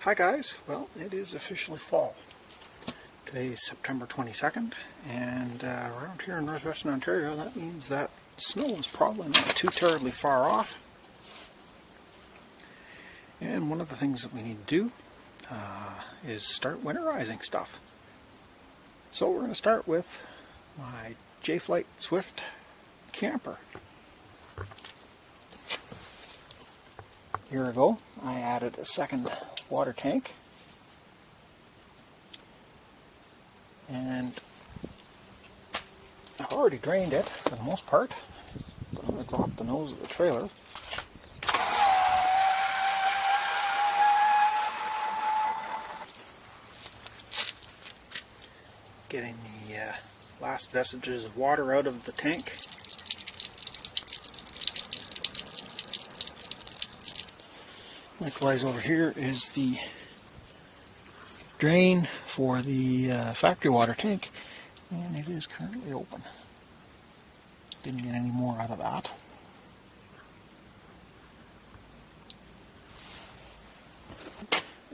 Hi guys, well it is officially fall. Today is September 22nd and around here in Northwestern Ontario that means that snow is probably not too terribly far off. And one of the things that we need to do is start winterizing stuff. So we're going to start with my Jayflight Swift camper. A year ago I added a second water tank, and I've already drained it for the most part, but I'm going to drop the nose of the trailer. Getting the last vestiges of water out of the tank. Likewise over here is the drain for the factory water tank, and it is currently open. Didn't get any more out of that.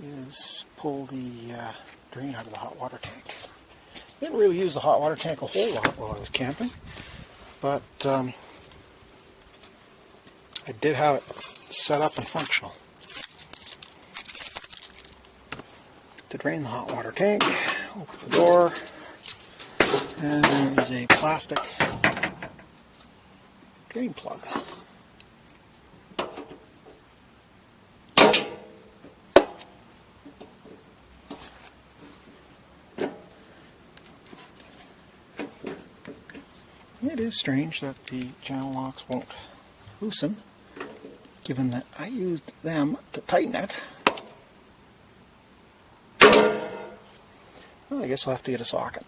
Is pull the drain out of the hot water tank. Didn't really use the hot water tank a whole lot while I was camping, but I did have it set up and functional. To drain the hot water tank, open the door, and there is a plastic drain plug. It is strange that the channel locks won't loosen, given that I used them to tighten it. Well, I guess we'll have to get a socket.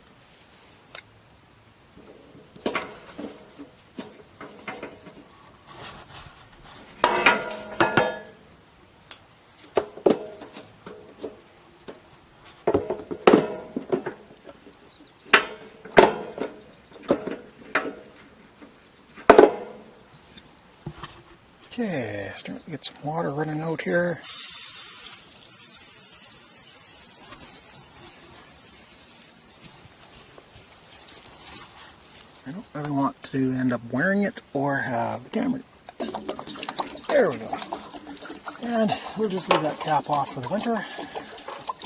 Okay, starting to get some water running out here. I don't really want to end up wearing it or have the camera. There we go. And we'll just leave that cap off for the winter,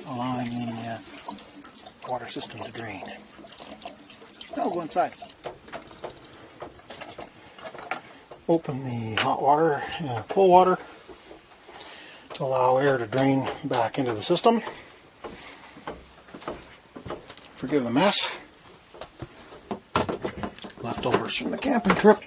allowing the water system to drain. Now we'll go inside. Open the hot water and cold water to allow air to drain back into the system. Forgive the mess. Leftovers from the camping trip.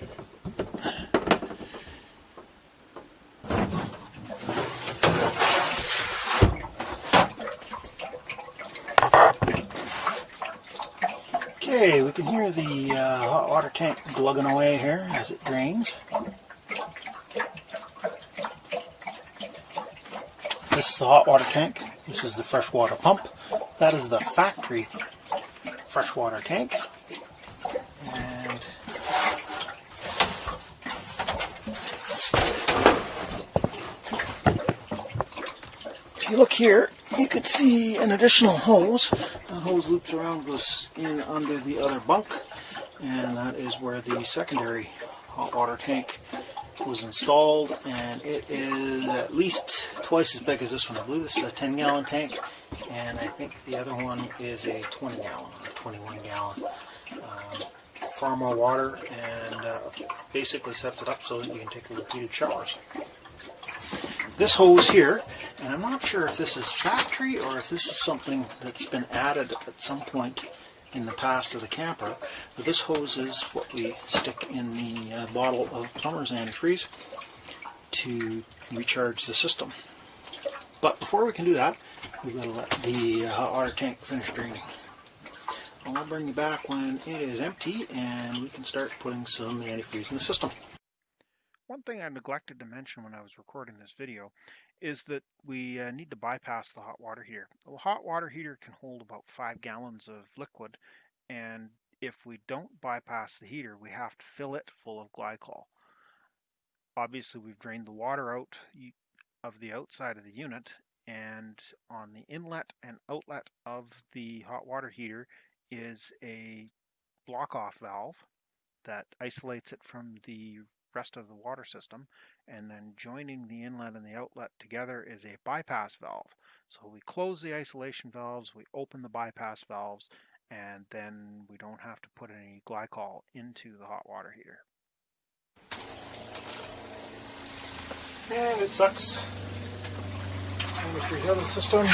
Okay, we can hear the hot water tank glugging away here as it drains. This is the hot water tank. This is the freshwater pump. That is the factory freshwater tank. And if you look here, you can see an additional hose. That hose loops around, goes in under the other bunk, and that is where the secondary hot water tank was installed, and it is at least twice as big as this one. I believe this is a 10-gallon tank, and I think the other one is a 20-gallon or 21-gallon. Far more water, and basically sets it up so that you can take repeated showers. This hose here, and I'm not sure if this is factory or if this is something that's been added at some point in the past of the camper, but this hose is what we stick in the bottle of plumber's antifreeze to recharge the system. But before we can do that, we've got to let the hot water tank finish draining. I'll bring you back when it is empty and we can start putting some antifreeze in the system. One thing I neglected to mention when I was recording this video is that we need to bypass the hot water heater. The hot water heater can hold about 5 gallons of liquid, and if we don't bypass the heater, we have to fill it full of glycol. Obviously, we've drained the water out of the outside of the unit, and on the inlet and outlet of the hot water heater is a block-off valve that isolates it from the rest of the water system, and then joining the inlet and the outlet together is a bypass valve. So we close the isolation valves, we open the bypass valves, and then we don't have to put any glycol into the hot water heater. And it sucks on the preheating system.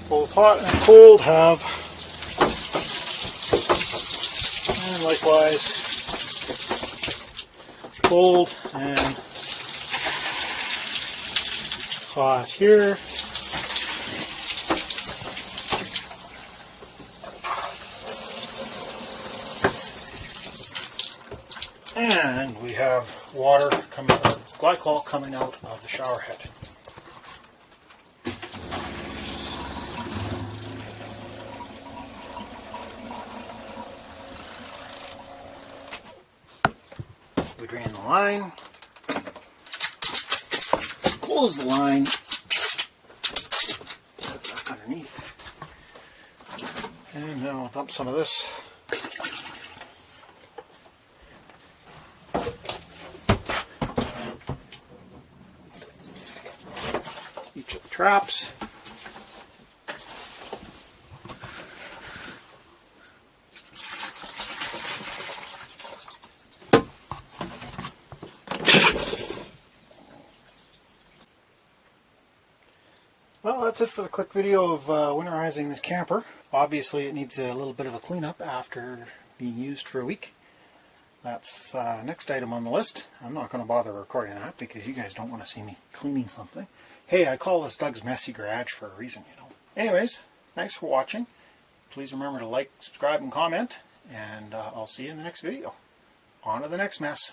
Both hot and cold have, and likewise cold and hot here. And we have water coming, glycol coming out of the shower head. We drain the line, close the line, put it back underneath, and now I'll dump some of this. Each of the traps. Well, that's it for the quick video of winterizing this camper. Obviously it needs a little bit of a cleanup after being used for a week. That's the next item on the list. I'm not going to bother recording that because you guys don't want to see me cleaning something. Hey, I call this Doug's Messy Garage for a reason, you know. Anyways, thanks for watching. Please remember to like, subscribe, and comment, and I'll see you in the next video. On to the next mess.